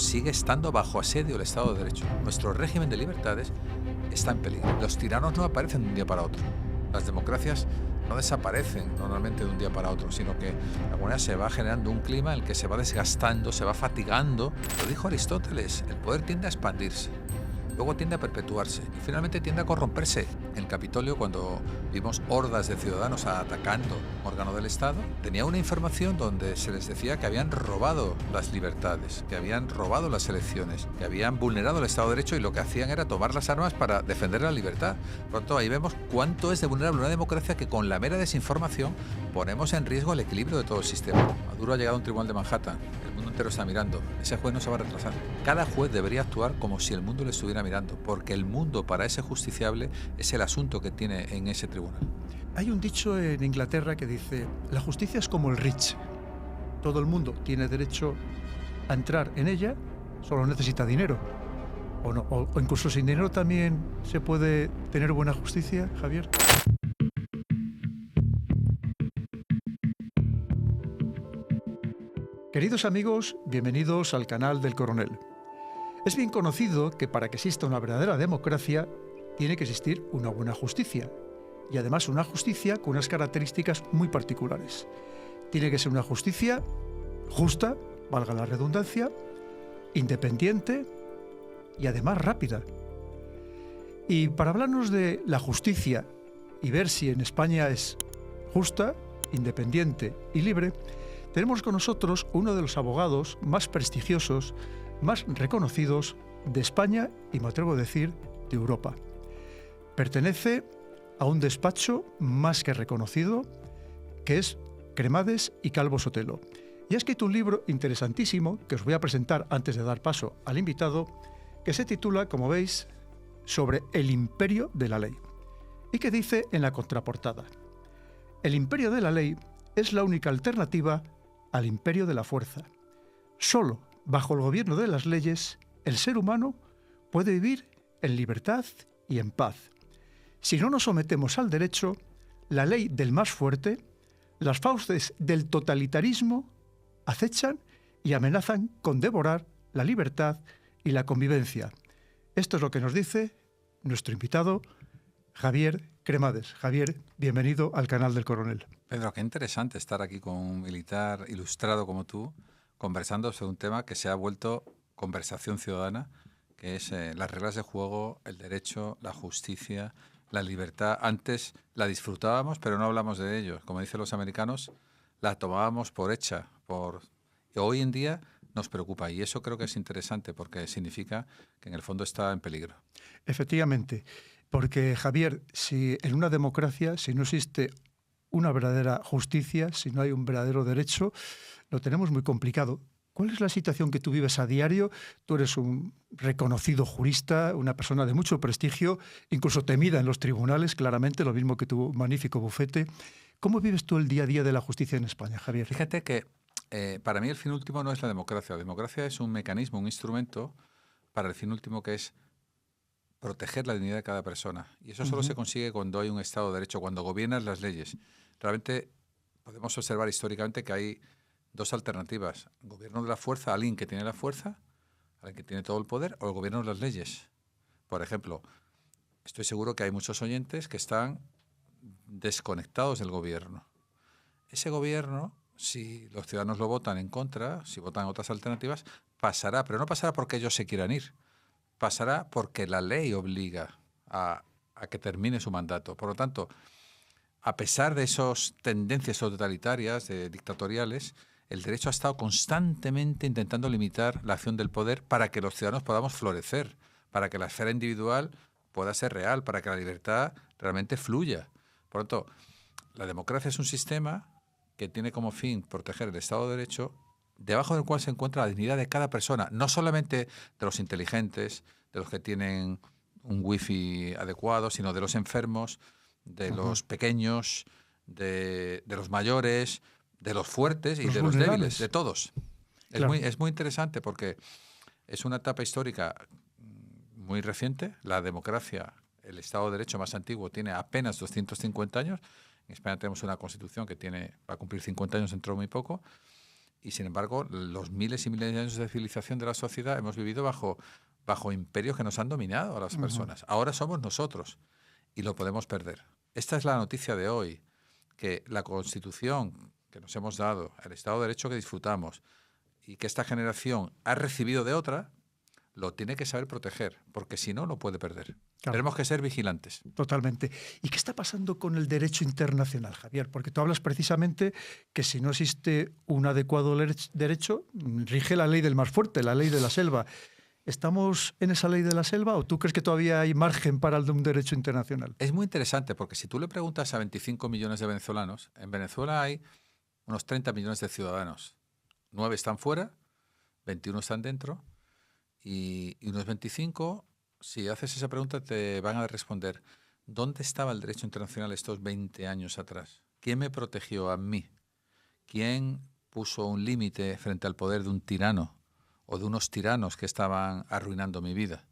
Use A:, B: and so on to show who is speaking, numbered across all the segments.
A: sigue estando bajo asedio el Estado de Derecho. Nuestro régimen de libertades está en peligro. Los tiranos no aparecen de un día para otro. Las democracias no desaparecen normalmente de un día para otro, sino que de alguna manera se va generando un clima en el que se va desgastando, se va fatigando. Lo dijo Aristóteles, el poder tiende a expandirse, luego tiende a perpetuarse y finalmente tiende a corromperse. En el Capitolio, cuando vimos hordas de ciudadanos atacando un órgano del Estado, tenía una información donde se les decía que habían robado las libertades, que habían robado las elecciones, que habían vulnerado el Estado de Derecho y lo que hacían era tomar las armas para defender la libertad. Por lo tanto, ahí vemos cuánto es de vulnerable una democracia que con la mera desinformación ponemos en riesgo el equilibrio de todo el sistema. Maduro ha llegado a un tribunal de Manhattan. El mundo entero está mirando. Ese juez no se va a retrasar. Cada juez debería actuar como si el mundo le estuviera mirando, porque el mundo para ese justiciable es el asunto que tiene en ese tribunal.
B: Hay un dicho en Inglaterra que dice: la justicia es como el Rich. Todo el mundo tiene derecho a entrar en ella, solo necesita dinero. ¿O no? O incluso sin dinero también se puede tener buena justicia, Javier. Queridos amigos, bienvenidos al canal del Coronel. Es bien conocido que para que exista una verdadera democracia tiene que existir una buena justicia, y además una justicia con unas características muy particulares. Tiene que ser una justicia justa, valga la redundancia, independiente y además rápida. Y para hablarnos de la justicia y ver si en España es justa, independiente y libre, tenemos con nosotros uno de los abogados más prestigiosos, más reconocidos de España y, me atrevo a decir, de Europa. Pertenece a un despacho más que reconocido, que es Cremades y Calvo Sotelo. Y ha escrito un libro interesantísimo, que os voy a presentar antes de dar paso al invitado, que se titula, como veis, sobre el imperio de la ley. Y que dice en la contraportada: el imperio de la ley es la única alternativa al imperio de la fuerza. Solo bajo el gobierno de las leyes, el ser humano puede vivir en libertad y en paz. Si no nos sometemos al derecho, la ley del más fuerte, las fauces del totalitarismo acechan y amenazan con devorar la libertad y la convivencia. Esto es lo que nos dice nuestro invitado, Javier Cremades. Javier, bienvenido al canal del Coronel.
A: Pedro, qué interesante estar aquí con un militar ilustrado como tú, conversando sobre un tema que se ha vuelto conversación ciudadana, que es las reglas de juego, el derecho, la justicia, la libertad. Antes la disfrutábamos, pero no hablamos de ello. Como dicen los americanos, la tomábamos por hecha. Y hoy en día nos preocupa, y eso creo que es interesante porque significa que en el fondo está en peligro.
B: Efectivamente, porque, Javier, si en una democracia, si no existe una verdadera justicia, si no hay un verdadero derecho, lo tenemos muy complicado. ¿Cuál es la situación que tú vives a diario? Tú eres un reconocido jurista, una persona de mucho prestigio, incluso temida en los tribunales, claramente, lo mismo que tu magnífico bufete. ¿Cómo vives tú el día a día de la justicia en España, Javier?
A: Fíjate que para mí el fin último no es la democracia. La democracia es un mecanismo, un instrumento para el fin último, que es proteger la dignidad de cada persona. Y eso solo se consigue cuando hay un Estado de Derecho, cuando gobiernan las leyes. Realmente podemos observar históricamente que hay dos alternativas: gobierno de la fuerza, alguien que tiene la fuerza, alguien que tiene todo el poder, o el gobierno de las leyes. Por ejemplo, estoy seguro que hay muchos oyentes que están desconectados del gobierno. Ese gobierno, si los ciudadanos lo votan en contra, si votan otras alternativas, pasará, pero no pasará porque ellos se quieran ir. Pasará porque la ley obliga a que termine su mandato. Por lo tanto, a pesar de esas tendencias totalitarias, dictatoriales, el derecho ha estado constantemente intentando limitar la acción del poder para que los ciudadanos podamos florecer, para que la esfera individual pueda ser real, para que la libertad realmente fluya. Por lo tanto, la democracia es un sistema que tiene como fin proteger el Estado de Derecho, debajo del cual se encuentra la dignidad de cada persona, no solamente de los inteligentes, de los que tienen un wifi adecuado, sino de los enfermos, de los pequeños, de los mayores, de los fuertes y de los débiles, de todos. Claro. Es muy interesante porque es una etapa histórica muy reciente. La democracia, el Estado de Derecho más antiguo, tiene apenas 250 años. En España tenemos una Constitución que va a cumplir 50 años dentro de muy poco. Y sin embargo, los miles y miles de años de civilización de la sociedad hemos vivido bajo imperios que nos han dominado a las personas. Ahora somos nosotros y lo podemos perder. Esta es la noticia de hoy, que la Constitución que nos hemos dado, el Estado de Derecho que disfrutamos y que esta generación ha recibido de otra, lo tiene que saber proteger, porque si no, lo puede perder. Claro. Tenemos que ser vigilantes.
B: Totalmente. ¿Y qué está pasando con el derecho internacional, Javier? Porque tú hablas precisamente que si no existe un adecuado derecho, rige la ley del más fuerte, la ley de la selva. ¿Estamos en esa ley de la selva o tú crees que todavía hay margen para un derecho internacional?
A: Es muy interesante porque si tú le preguntas a 25 millones de venezolanos, en Venezuela hay unos 30 millones de ciudadanos. 9 están fuera, 21 están dentro y unos 25, si haces esa pregunta te van a responder ¿dónde estaba el derecho internacional estos 20 años atrás? ¿Quién me protegió a mí? ¿Quién puso un límite frente al poder de un tirano o de unos tiranos que estaban arruinando mi vida?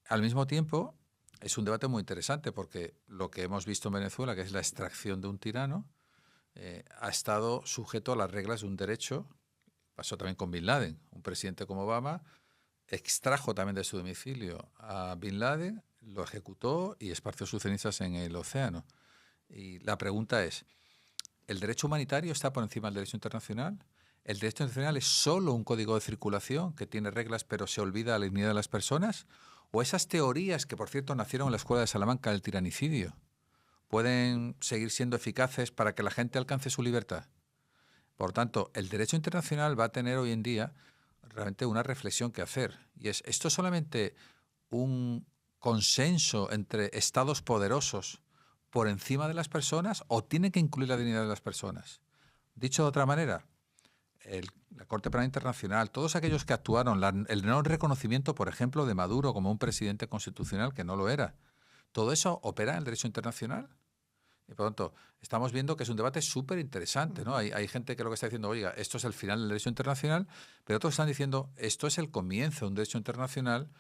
A: Al mismo tiempo, es un debate muy interesante porque lo que hemos visto en Venezuela, que es la extracción de un tirano, ha estado sujeto a las reglas de un derecho. Pasó también con Bin Laden. Un presidente como Obama extrajo también de su domicilio a Bin Laden, lo ejecutó y esparció sus cenizas en el océano. Y la pregunta es, ¿el derecho humanitario está por encima del derecho internacional? ¿El derecho internacional es solo un código de circulación que tiene reglas pero se olvida la dignidad de las personas? ¿O esas teorías, que por cierto nacieron en la Escuela de Salamanca del tiranicidio, pueden seguir siendo eficaces para que la gente alcance su libertad? Por tanto, el derecho internacional va a tener hoy en día realmente una reflexión que hacer. Y es, ¿esto es solamente un consenso entre estados poderosos por encima de las personas o tiene que incluir la dignidad de las personas? Dicho de otra manera, la Corte Penal Internacional, todos aquellos que actuaron, el no reconocimiento, por ejemplo, de Maduro como un presidente constitucional que no lo era, ¿todo eso opera en el derecho internacional? Y por lo tanto, estamos viendo que es un debate súper interesante, ¿no? Hay gente que lo que está diciendo, oiga, esto es el final del derecho internacional, pero otros están diciendo, esto es el comienzo de un derecho internacional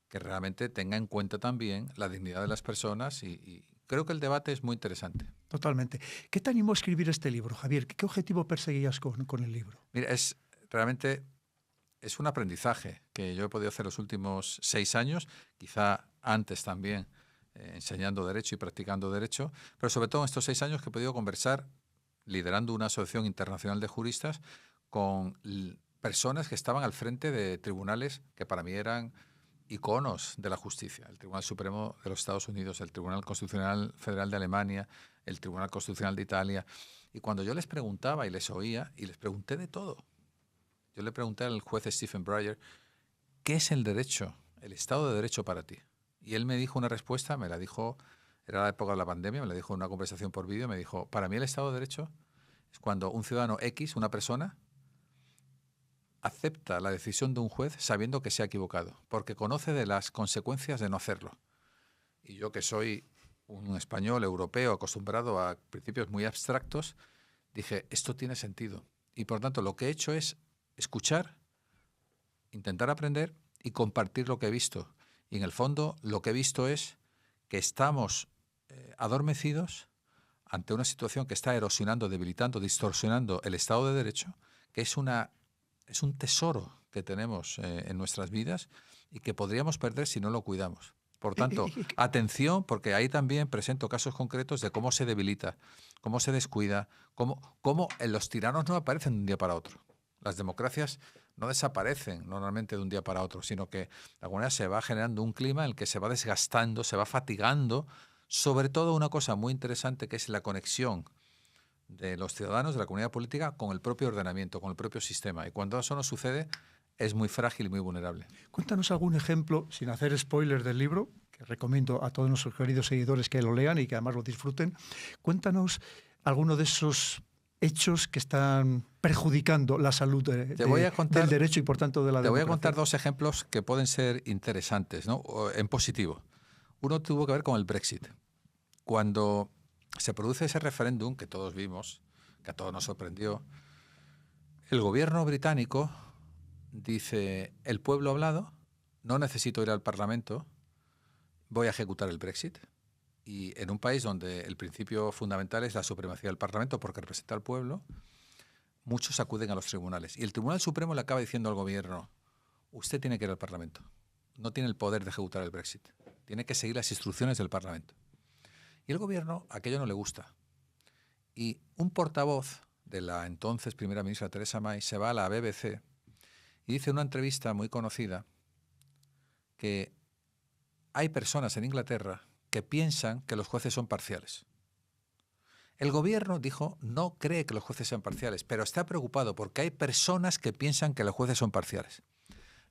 A: que realmente tenga en cuenta también la dignidad de las personas y creo que el debate es muy interesante.
B: Totalmente. ¿Qué te animó a escribir este libro, Javier? ¿Qué objetivo perseguías con el libro?
A: Mira, realmente es un aprendizaje que yo he podido hacer los últimos 6 años, quizá antes también, enseñando Derecho y practicando Derecho, pero sobre todo en estos 6 años que he podido conversar, liderando una asociación internacional de juristas, con personas que estaban al frente de tribunales que para mí eran iconos de la justicia. El Tribunal Supremo de los Estados Unidos, el Tribunal Constitucional Federal de Alemania, el Tribunal Constitucional de Italia. Y cuando yo les preguntaba y les oía, y les pregunté de todo, yo le pregunté al juez Stephen Breyer, ¿qué es el derecho, el Estado de Derecho para ti? Y él me dijo una respuesta, me la dijo, era la época de la pandemia, me la dijo en una conversación por vídeo, me dijo, para mí el Estado de Derecho es cuando un ciudadano X, una persona, acepta la decisión de un juez sabiendo que se ha equivocado, porque conoce de las consecuencias de no hacerlo. Y yo, que soy un español europeo acostumbrado a principios muy abstractos, dije, esto tiene sentido. Y por tanto, lo que he hecho es escuchar, intentar aprender y compartir lo que he visto. Y en el fondo, lo que he visto es que estamos adormecidos ante una situación que está erosionando, debilitando, distorsionando el Estado de Derecho, que es un tesoro que tenemos en nuestras vidas y que podríamos perder si no lo cuidamos. Por tanto, atención, porque ahí también presento casos concretos de cómo se debilita, cómo se descuida, cómo los tiranos no aparecen de un día para otro. Las democracias no desaparecen normalmente de un día para otro, sino que de alguna manera se va generando un clima en el que se va desgastando, se va fatigando, sobre todo una cosa muy interesante que es la conexión de los ciudadanos, de la comunidad política, con el propio ordenamiento, con el propio sistema. Y cuando eso no sucede, es muy frágil y muy vulnerable.
B: Cuéntanos algún ejemplo, sin hacer spoiler del libro, que recomiendo a todos nuestros queridos seguidores que lo lean y que además lo disfruten. Cuéntanos alguno de esos hechos que están perjudicando la salud del derecho y por tanto de la democracia.
A: Te voy a contar 2 ejemplos que pueden ser interesantes, ¿no? En positivo. Uno tuvo que ver con el Brexit. Cuando se produce ese referéndum que todos vimos, que a todos nos sorprendió, el gobierno británico dice, el pueblo ha hablado, no necesito ir al Parlamento, voy a ejecutar el Brexit. Y en un país donde el principio fundamental es la supremacía del Parlamento porque representa al pueblo, muchos acuden a los tribunales. Y el Tribunal Supremo le acaba diciendo al gobierno, usted tiene que ir al Parlamento. No tiene el poder de ejecutar el Brexit. Tiene que seguir las instrucciones del Parlamento. Y el gobierno, aquello no le gusta. Y un portavoz de la entonces primera ministra Theresa May se va a la BBC y dice en una entrevista muy conocida que hay personas en Inglaterra que piensan que los jueces son parciales. El gobierno dijo no cree que los jueces sean parciales, pero está preocupado porque hay personas que piensan que los jueces son parciales.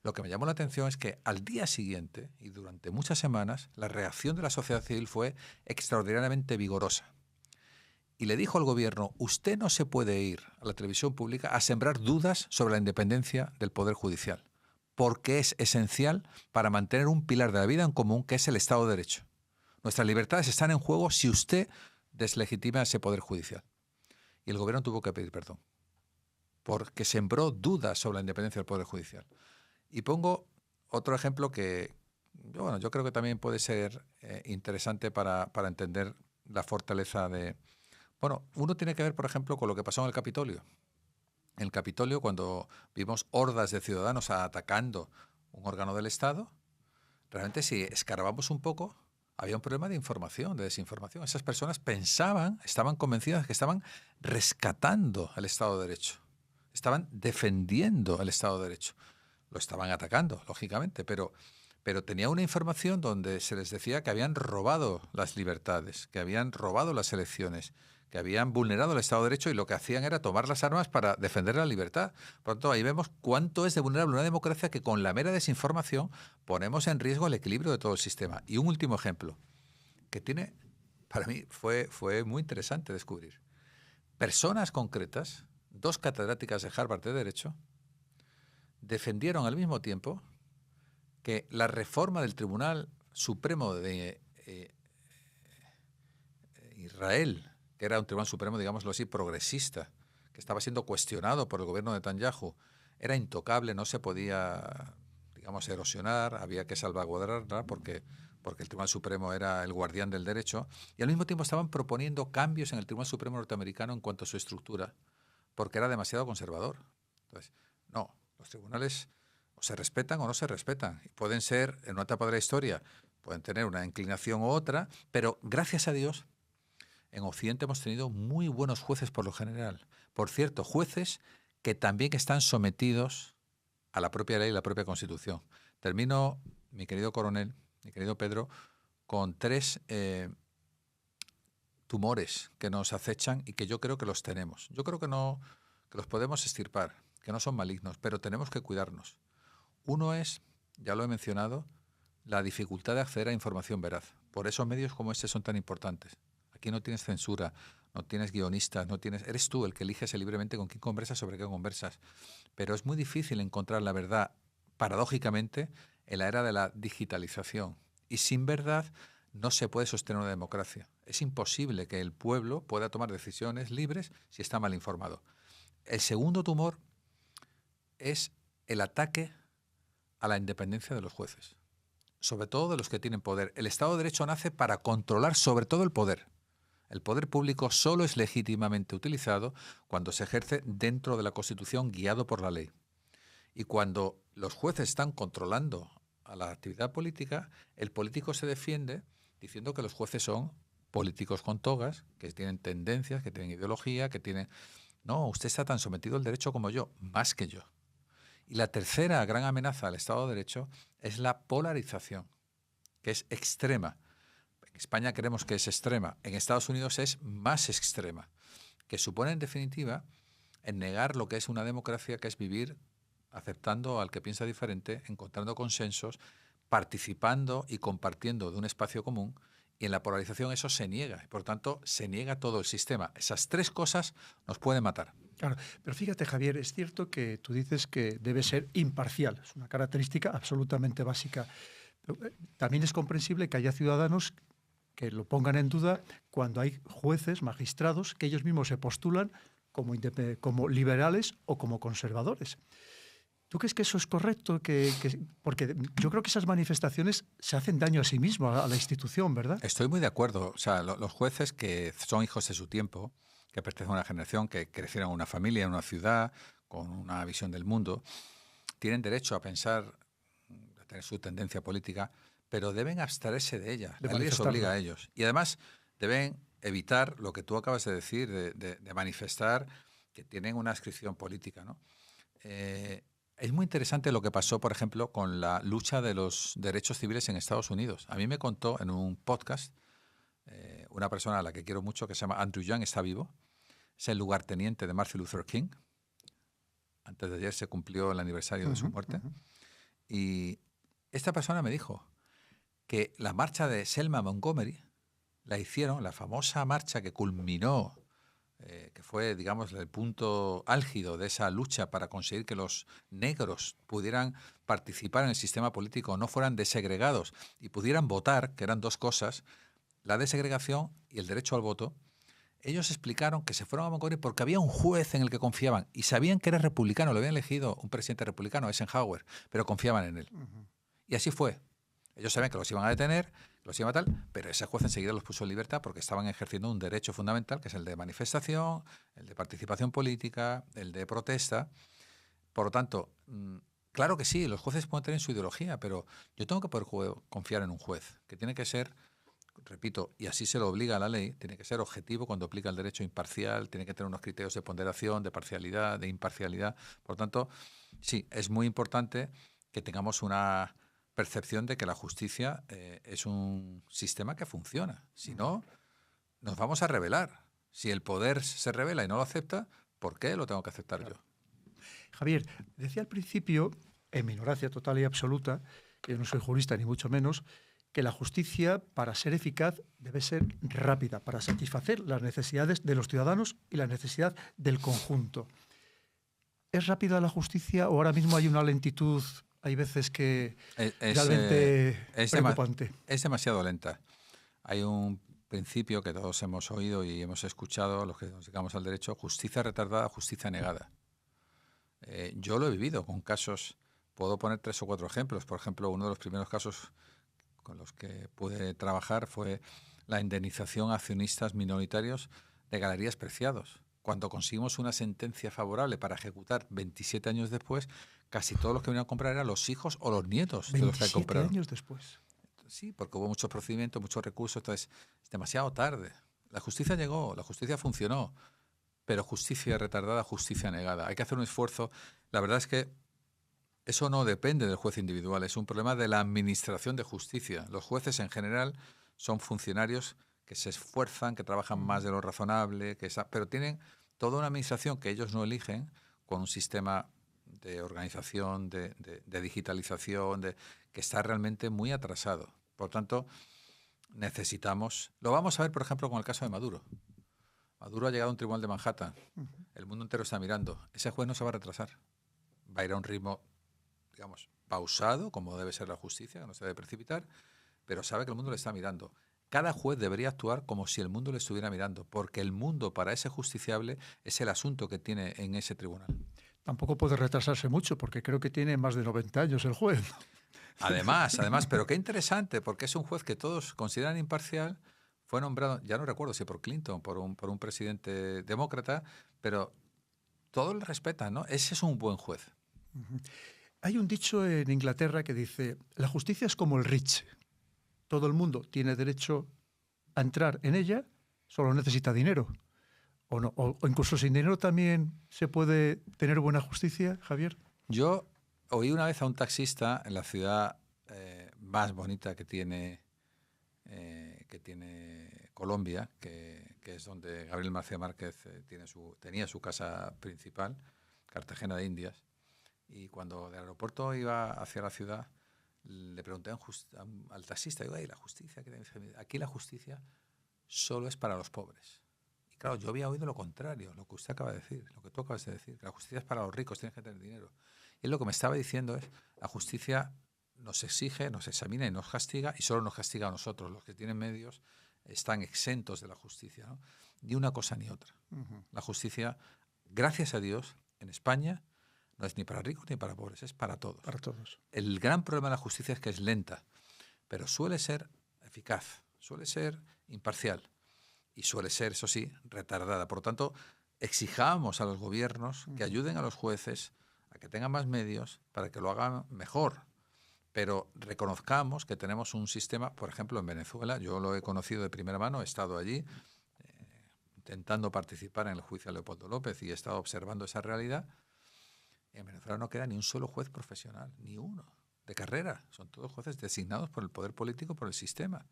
A: Lo que me llamó la atención es que al día siguiente y durante muchas semanas la reacción de la sociedad civil fue extraordinariamente vigorosa. Y le dijo al gobierno, usted no se puede ir a la televisión pública a sembrar dudas sobre la independencia del Poder Judicial, porque es esencial para mantener un pilar de la vida en común que es el Estado de Derecho. Nuestras libertades están en juego si usted deslegitima ese Poder Judicial. Y el gobierno tuvo que pedir perdón, porque sembró dudas sobre la independencia del Poder Judicial. Y pongo otro ejemplo que yo creo que también puede ser interesante para entender la fortaleza de... Bueno, uno tiene que ver, por ejemplo, con lo que pasó en el Capitolio. En el Capitolio, cuando vimos hordas de ciudadanos atacando un órgano del Estado, realmente si escarbamos un poco, había un problema de información, de desinformación. Esas personas pensaban, estaban convencidas de que estaban rescatando el Estado de Derecho. Estaban defendiendo el Estado de Derecho. Lo estaban atacando, lógicamente, pero tenía una información donde se les decía que habían robado las libertades, que habían robado las elecciones, que habían vulnerado el Estado de Derecho y lo que hacían era tomar las armas para defender la libertad. Por lo tanto, ahí vemos cuánto es de vulnerable una democracia que con la mera desinformación ponemos en riesgo el equilibrio de todo el sistema. Y un último ejemplo, que tiene, para mí fue muy interesante descubrir. Personas concretas, 2 catedráticas de Harvard de Derecho, defendieron al mismo tiempo que la reforma del Tribunal Supremo de Israel, que era un Tribunal Supremo, digámoslo así, progresista, que estaba siendo cuestionado por el gobierno de Netanyahu, era intocable, no se podía, digamos, erosionar, había que salvaguardarla porque el Tribunal Supremo era el guardián del derecho, y al mismo tiempo estaban proponiendo cambios en el Tribunal Supremo norteamericano en cuanto a su estructura, porque era demasiado conservador. Entonces, no, los tribunales o se respetan o no se respetan. Y pueden ser, en una etapa de la historia, pueden tener una inclinación u otra, pero gracias a Dios, en Occidente hemos tenido muy buenos jueces por lo general. Por cierto, jueces que también están sometidos a la propia ley y la propia Constitución. Termino, mi querido coronel, mi querido Pedro, con 3 tumores que nos acechan y que yo creo que los tenemos. Yo creo que los podemos extirpar, que no son malignos, pero tenemos que cuidarnos. Uno es, ya lo he mencionado, la dificultad de acceder a información veraz. Por eso medios como este son tan importantes. Aquí no tienes censura, no tienes guionistas, eres tú el que eliges libremente con quién conversas, sobre qué conversas. Pero es muy difícil encontrar la verdad, paradójicamente, en la era de la digitalización. Y sin verdad no se puede sostener una democracia. Es imposible que el pueblo pueda tomar decisiones libres si está mal informado. El segundo tumor es el ataque a la independencia de los jueces, sobre todo de los que tienen poder. El Estado de Derecho nace para controlar sobre todo el poder. El poder público solo es legítimamente utilizado cuando se ejerce dentro de la Constitución guiado por la ley. Y cuando los jueces están controlando a la actividad política, el político se defiende diciendo que los jueces son políticos con togas, que tienen tendencias, que tienen ideología, que tienen... No, usted está tan sometido al derecho como yo, más que yo. Y la tercera gran amenaza al Estado de Derecho es la polarización, que es extrema. En España creemos que es extrema, en Estados Unidos es más extrema, que supone en definitiva en negar lo que es una democracia, que es vivir aceptando al que piensa diferente, encontrando consensos, participando y compartiendo de un espacio común, y en la polarización eso se niega, y por tanto se niega todo el sistema. Esas 3 cosas nos pueden matar.
B: Claro, pero fíjate, Javier, es cierto que tú dices que debe ser imparcial, es una característica absolutamente básica. Pero también es comprensible que haya ciudadanos que lo pongan en duda cuando hay jueces, magistrados, que ellos mismos se postulan como liberales o como conservadores. ¿Tú crees que eso es correcto? Porque yo creo que esas manifestaciones se hacen daño a sí mismos, a la institución, ¿verdad?
A: Estoy muy de acuerdo. O sea, los jueces que son hijos de su tiempo, que pertenecen a una generación, que crecieron en una familia, en una ciudad, con una visión del mundo, tienen derecho a pensar, a tener su tendencia política, pero deben abstraerse de ella. La ley les obliga a ellos. Y además deben evitar lo que tú acabas de decir, de manifestar que tienen una adscripción política, ¿no? Es muy interesante lo que pasó, por ejemplo, con la lucha de los derechos civiles en Estados Unidos. A mí me contó en un podcast una persona a la que quiero mucho, que se llama Andrew Young, está vivo. Es el lugarteniente de Martin Luther King. Antes de ayer se cumplió el aniversario de su muerte. Y esta persona me dijo que la marcha de Selma Montgomery la hicieron, la famosa marcha que culminó, que fue, digamos, el punto álgido de esa lucha para conseguir que los negros pudieran participar en el sistema político, no fueran desegregados y pudieran votar, que eran dos cosas, la desegregación y el derecho al voto. Ellos explicaron que se fueron a Montgomery porque había un juez en el que confiaban y sabían que era republicano, lo habían elegido un presidente republicano, Eisenhower, pero confiaban en él. Y así fue. Ellos sabían que los iban a detener, los iban a tal, pero ese juez enseguida los puso en libertad porque estaban ejerciendo un derecho fundamental, que es el de manifestación, el de participación política, el de protesta. Por lo tanto, claro que sí, los jueces pueden tener su ideología, pero yo tengo que poder confiar en un juez, que tiene que ser, repito, y así se lo obliga a la ley, tiene que ser objetivo cuando aplica el derecho, imparcial, tiene que tener unos criterios de ponderación, de parcialidad, de imparcialidad. Por lo tanto, sí, es muy importante que tengamos una percepción de que la justicia es un sistema que funciona. Si no, nos vamos a rebelar. Si el poder se revela y no lo acepta, ¿por qué lo tengo que aceptar yo?
B: Javier, decía al principio, en mi ignorancia total y absoluta, que yo no soy jurista ni mucho menos, que la justicia, para ser eficaz, debe ser rápida, para satisfacer las necesidades de los ciudadanos y la necesidad del conjunto. ¿Es rápida la justicia o ahora mismo hay una lentitud? Hay veces que realmente es preocupante.
A: Es demasiado lenta. Hay un principio que todos hemos oído y hemos escuchado, los que nos dedicamos al derecho: justicia retardada, justicia negada. Yo lo he vivido con casos, puedo poner 3 o 4 ejemplos. Por ejemplo, uno de los primeros casos con los que pude trabajar fue la indemnización a accionistas minoritarios de Galerías Preciados. Cuando conseguimos una sentencia favorable para ejecutar 27 años después, casi todos los que venían a comprar eran los hijos o los nietos de los que compraron.
B: 27 años después.
A: Sí, porque hubo muchos procedimientos, muchos recursos, entonces es demasiado tarde. La justicia llegó, la justicia funcionó, pero justicia retardada, justicia negada. Hay que hacer un esfuerzo. La verdad es que eso no depende del juez individual, es un problema de la administración de justicia. Los jueces en general son funcionarios que se esfuerzan, que trabajan más de lo razonable, pero tienen toda una administración que ellos no eligen, con un sistema de organización, de digitalización, que está realmente muy atrasado. Por tanto, necesitamos... Lo vamos a ver, por ejemplo, con el caso de Maduro. Maduro ha llegado a un tribunal de Manhattan. El mundo entero está mirando. Ese juez no se va a retrasar. Va a ir a un ritmo, digamos, pausado, como debe ser la justicia, que no se debe precipitar, pero sabe que el mundo le está mirando. Cada juez debería actuar como si el mundo le estuviera mirando, porque el mundo para ese justiciable es el asunto que tiene en ese tribunal.
B: Tampoco puede retrasarse mucho, porque creo que tiene más de 90 años el juez.
A: Además, pero qué interesante, porque es un juez que todos consideran imparcial. Fue nombrado, ya no recuerdo si por Clinton, por un presidente demócrata, pero todos le respetan, ¿no? Ese es un buen juez.
B: Hay un dicho en Inglaterra que dice: la justicia es como el Rich. Todo el mundo tiene derecho a entrar en ella, solo necesita dinero. ¿O no? O incluso sin dinero también se puede tener buena justicia, Javier.
A: Yo oí una vez a un taxista en la ciudad más bonita que tiene Colombia, que es donde Gabriel García Márquez tenía su casa principal, Cartagena de Indias. Y cuando del aeropuerto iba hacia la ciudad, le pregunté al taxista, digo, ¿la justicia? Aquí la justicia solo es para los pobres. Y claro, yo había oído lo contrario, lo que usted acaba de decir, lo que tú acabas de decir, que la justicia es para los ricos, tienes que tener dinero. Y él lo que me estaba diciendo es: la justicia nos exige, nos examina y nos castiga, y solo nos castiga a nosotros. Los que tienen medios están exentos de la justicia, ¿no? Ni una cosa ni otra. La justicia, gracias a Dios, en España no es ni para ricos ni para pobres, es para todos.
B: Para todos.
A: El gran problema de la justicia es que es lenta, pero suele ser eficaz, suele ser imparcial. y suele ser, eso sí, retardada. Por lo tanto, exijamos a los gobiernos que ayuden a los jueces a que tengan más medios para que lo hagan mejor. Pero reconozcamos que tenemos un sistema, por ejemplo, en Venezuela, yo lo he conocido de primera mano, he estado allí intentando participar en el juicio a Leopoldo López y he estado observando esa realidad. En Venezuela no queda ni un solo juez profesional, ni uno, de carrera. Son todos jueces designados por el poder político, por el sistema.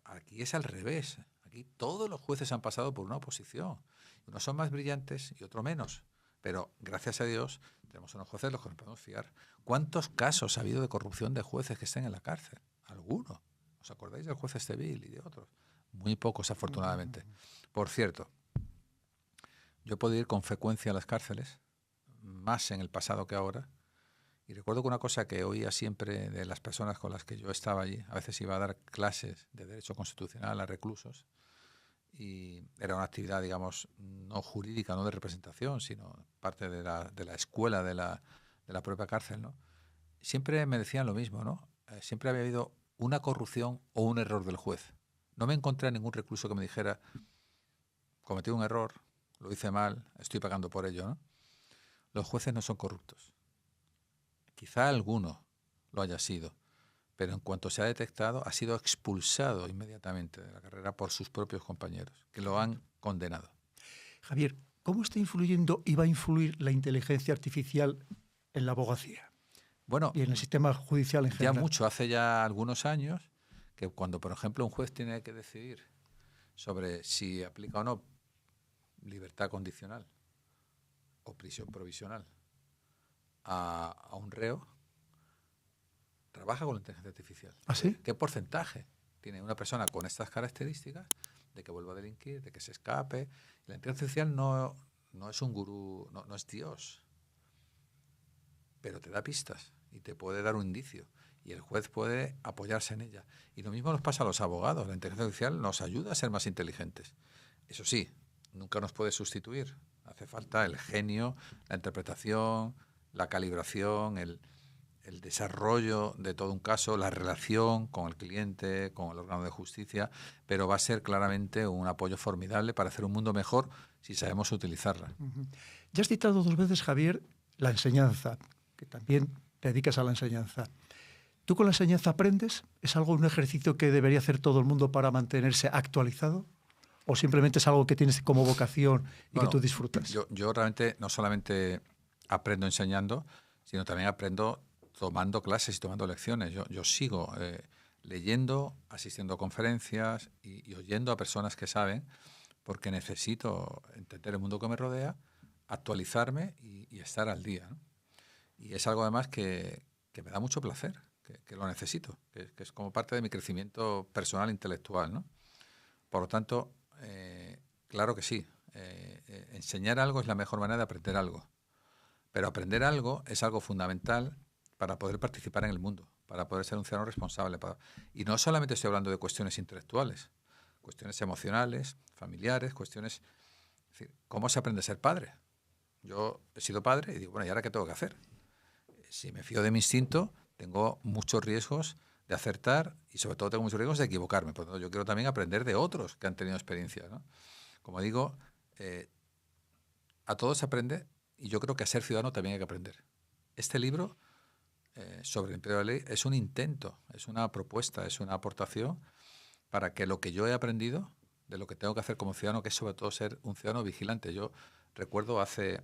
A: Aquí es al revés. Aquí todos los jueces han pasado por una oposición. Unos son más brillantes y otros menos. Pero, gracias a Dios, tenemos unos jueces de los que nos podemos fiar. ¿Cuántos casos ha habido de corrupción de jueces que estén en la cárcel? ¿Alguno? ¿Os acordáis del juez Estevil y de otros? Muy pocos, afortunadamente. Por cierto, yo he podido ir con frecuencia a las cárceles, más en el pasado que ahora, y recuerdo que una cosa que oía siempre de las personas con las que yo estaba allí, a veces iba a dar clases de Derecho Constitucional a reclusos, y era una actividad, digamos, no jurídica, no de representación, sino parte de la escuela de la propia cárcel, ¿no? Siempre me decían lo mismo, ¿no? Siempre había habido una corrupción o un error del juez. No me encontré a ningún recluso que me dijera, cometí un error, lo hice mal, estoy pagando por ello, ¿no? Los jueces no son corruptos. Quizá alguno lo haya sido, pero en cuanto se ha detectado, ha sido expulsado inmediatamente de la carrera por sus propios compañeros, que lo han condenado.
B: Javier, ¿cómo está influyendo y va a influir la inteligencia artificial en la abogacía?
A: Bueno,
B: y en el sistema judicial en general.
A: Ya mucho, hace ya algunos años, que cuando, por ejemplo, un juez tiene que decidir sobre si aplica o no libertad condicional o prisión provisional a un reo, trabaja con la inteligencia artificial.
B: ¿Ah, sí?
A: ¿Qué porcentaje tiene una persona con estas características de que vuelva a delinquir, de que se escape? La inteligencia artificial no es un gurú, no es Dios, pero te da pistas y te puede dar un indicio y el juez puede apoyarse en ella. Y lo mismo nos pasa a los abogados. La inteligencia artificial nos ayuda a ser más inteligentes. Eso sí, nunca nos puede sustituir. Hace falta el genio, la interpretación, la calibración, el desarrollo de todo un caso, la relación con el cliente, con el órgano de justicia, pero va a ser claramente un apoyo formidable para hacer un mundo mejor si sabemos utilizarla.
B: Ya has citado 2 veces, Javier, la enseñanza, que también te dedicas a la enseñanza. ¿Tú con la enseñanza aprendes? ¿Es algo, un ejercicio que debería hacer todo el mundo para mantenerse actualizado? ¿O simplemente es algo que tienes como vocación y que tú disfrutas?
A: Yo realmente no solamente aprendo enseñando, sino también aprendo tomando clases y tomando lecciones. Yo sigo leyendo, asistiendo a conferencias y oyendo a personas que saben, porque necesito entender el mundo que me rodea, actualizarme y estar al día, ¿no? Y es algo además que me da mucho placer, que lo necesito, que es como parte de mi crecimiento personal e intelectual, ¿no? Por lo tanto, claro que sí, enseñar algo es la mejor manera de aprender algo. Pero aprender algo es algo fundamental para poder participar en el mundo, para poder ser un ciudadano responsable. Y no solamente estoy hablando de cuestiones intelectuales, cuestiones emocionales, familiares, cuestiones... Es decir, ¿cómo se aprende a ser padre? Yo he sido padre y digo, bueno, ¿y ahora qué tengo que hacer? Si me fío de mi instinto, tengo muchos riesgos de acertar y sobre todo tengo muchos riesgos de equivocarme. Por lo tanto, yo quiero también aprender de otros que han tenido experiencias, ¿no? Como digo, a todos se aprende y yo creo que a ser ciudadano también hay que aprender. Este libro sobre el imperio de la ley es un intento, es una propuesta, es una aportación para que lo que yo he aprendido de lo que tengo que hacer como ciudadano, que es sobre todo ser un ciudadano vigilante. Yo recuerdo hace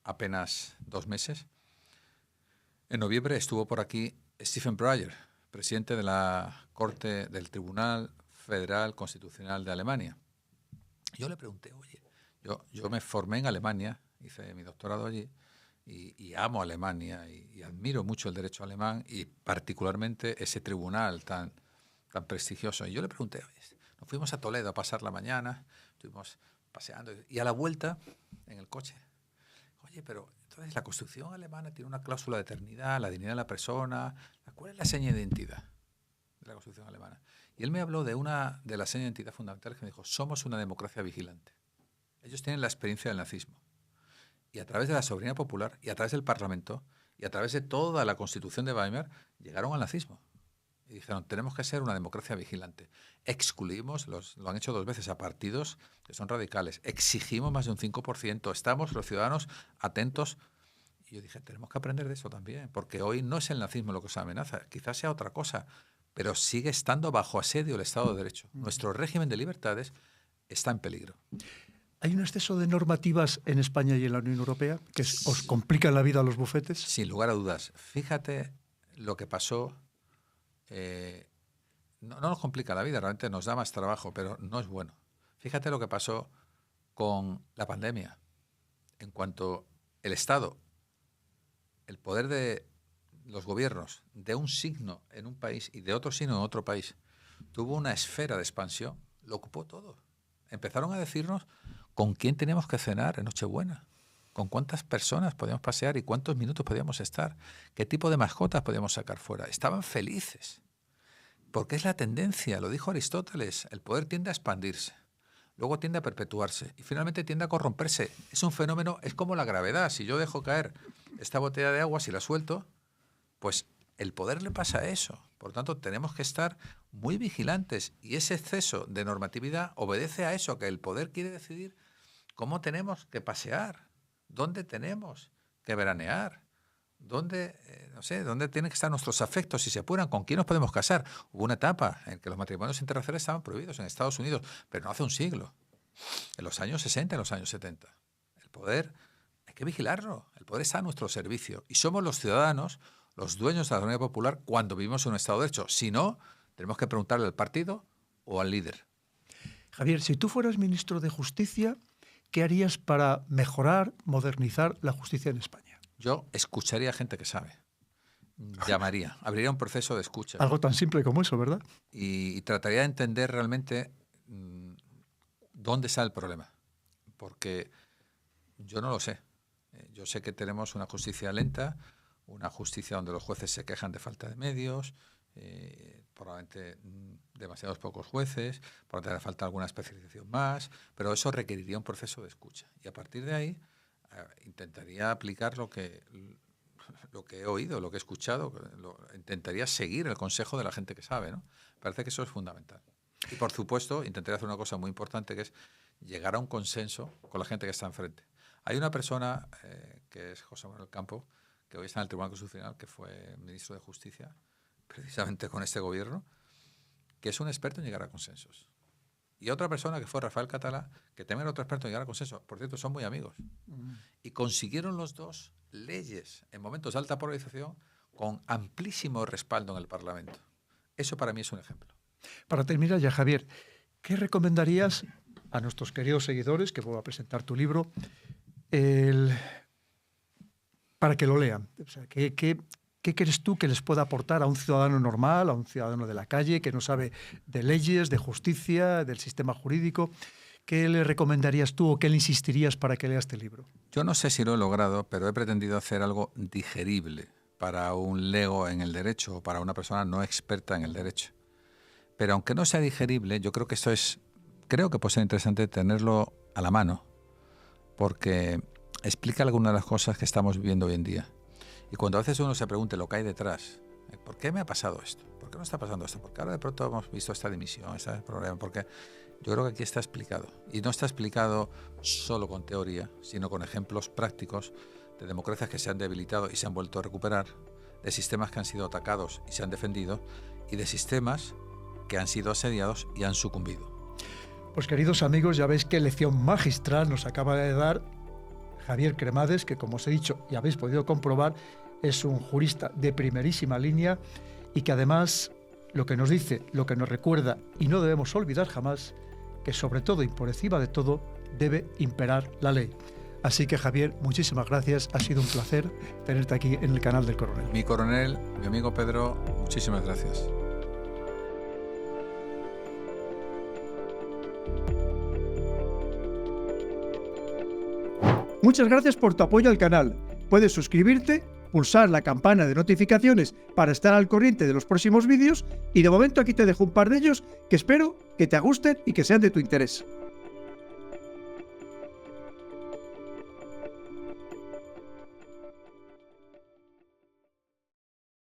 A: apenas 2 meses, en noviembre estuvo por aquí Stephen Breyer, presidente de la Corte del Tribunal Federal Constitucional de Alemania. Yo le pregunté, oye, yo me formé en Alemania, hice mi doctorado allí y amo Alemania y admiro mucho el derecho alemán y particularmente ese tribunal tan prestigioso. Y yo le pregunté, oye, nos fuimos a Toledo a pasar la mañana, estuvimos paseando y a la vuelta en el coche, oye, pero entonces la Constitución alemana tiene una cláusula de eternidad, la dignidad de la persona. ¿Cuál es la seña de identidad de la Constitución alemana? Y él me habló de una de las señas de identidad fundamentales que me dijo, somos una democracia vigilante. Ellos tienen la experiencia del nazismo. Y a través de la soberanía popular, y a través del Parlamento, y a través de toda la Constitución de Weimar, llegaron al nazismo. y dijeron, tenemos que ser una democracia vigilante. Excluimos, lo han hecho 2 veces, a partidos que son radicales. Exigimos más de un 5%. Estamos los ciudadanos atentos. Y yo dije, tenemos que aprender de eso también, porque hoy no es el nazismo lo que os amenaza, quizás sea otra cosa, pero sigue estando bajo asedio el Estado de Derecho. Nuestro régimen de libertades está en peligro.
B: ¿Hay un exceso de normativas en España y en la Unión Europea que os complican la vida a los bufetes?
A: Sin lugar a dudas. Fíjate lo que pasó. No nos complica la vida, realmente nos da más trabajo, pero no es bueno. Fíjate lo que pasó con la pandemia. En cuanto el Estado, el poder de los gobiernos de un signo en un país y de otro signo en otro país tuvo una esfera de expansión, lo ocupó todo. Empezaron a decirnos con quién teníamos que cenar en Nochebuena, con cuántas personas podíamos pasear y cuántos minutos podíamos estar, qué tipo de mascotas podíamos sacar fuera. Estaban felices, porque es la tendencia, lo dijo Aristóteles, el poder tiende a expandirse, luego tiende a perpetuarse y finalmente tiende a corromperse. Es un fenómeno, es como la gravedad. Si yo dejo caer esta botella de agua, si la suelto, pues el poder le pasa a eso. Por lo tanto, tenemos que estar muy vigilantes y ese exceso de normatividad obedece a eso, que el poder quiere decidir cómo tenemos que pasear, dónde tenemos que veranear, dónde, no sé, dónde tienen que estar nuestros afectos, si se apuran, con quién nos podemos casar. Hubo una etapa en que los matrimonios interraciales estaban prohibidos en Estados Unidos, pero no hace un siglo, en los años 60, en los años 70. El poder hay que vigilarlo, el poder está a nuestro servicio y somos los ciudadanos los dueños de la soberanía popular cuando vivimos en un Estado de Derecho. Si no, tenemos que preguntarle al partido o al líder.
B: Javier, si tú fueras ministro de Justicia, ¿qué harías para mejorar, modernizar la justicia en España?
A: Yo escucharía a gente que sabe. Llamaría, abriría un proceso de escucha.
B: Algo tan simple como eso, ¿verdad?
A: Y trataría de entender realmente dónde está el problema. Porque yo no lo sé. Yo sé que tenemos una justicia lenta, una justicia donde los jueces se quejan de falta de medios, probablemente demasiados pocos jueces, probablemente hace falta alguna especialización más, pero eso requeriría un proceso de escucha. Y a partir de ahí intentaría aplicar lo que he oído, lo que he escuchado, intentaría seguir el consejo de la gente que sabe, ¿no? Parece que eso es fundamental. Y por supuesto, intentaría hacer una cosa muy importante, que es llegar a un consenso con la gente que está enfrente. Hay una persona que es José Manuel Campo, que hoy está en el Tribunal Constitucional, que fue ministro de Justicia, precisamente con este gobierno, que es un experto en llegar a consensos. Y otra persona que fue Rafael Catalá, que también era otro experto en llegar a consensos. Por cierto, son muy amigos. Y consiguieron los dos leyes en momentos de alta polarización con amplísimo respaldo en el Parlamento. Eso para mí es un ejemplo.
B: Para terminar ya, Javier, ¿qué recomendarías a nuestros queridos seguidores, que voy a presentar tu libro, para que lo lean? O sea, ¿qué crees tú que les pueda aportar a un ciudadano normal, a un ciudadano de la calle, que no sabe de leyes, de justicia, del sistema jurídico? ¿Qué le recomendarías tú o qué le insistirías para que lea este libro?
A: Yo no sé si lo he logrado, pero he pretendido hacer algo digerible para un lego en el derecho o para una persona no experta en el derecho. Pero aunque no sea digerible, yo creo que creo que puede ser interesante tenerlo a la mano, porque explica algunas de las cosas que estamos viviendo hoy en día. Y cuando a veces uno se pregunte lo que hay detrás, ¿por qué me ha pasado esto? ¿Por qué no está pasando esto? Porque ahora de pronto hemos visto esta dimisión, este problema. Porque yo creo que aquí está explicado. Y no está explicado solo con teoría, sino con ejemplos prácticos de democracias que se han debilitado y se han vuelto a recuperar, de sistemas que han sido atacados y se han defendido, y de sistemas que han sido asediados y han sucumbido.
B: Pues queridos amigos, ya veis qué lección magistral nos acaba de dar Javier Cremades, que como os he dicho y habéis podido comprobar, es un jurista de primerísima línea y que además lo que nos dice, lo que nos recuerda, y no debemos olvidar jamás, que sobre todo y por encima de todo debe imperar la ley. Así que Javier, muchísimas gracias, ha sido un placer tenerte aquí en el canal del Coronel.
A: Mi coronel, mi amigo Pedro, muchísimas gracias.
B: Muchas gracias por tu apoyo al canal. Puedes suscribirte, pulsar la campana de notificaciones para estar al corriente de los próximos vídeos y de momento aquí te dejo un par de ellos que espero que te gusten y que sean de tu interés.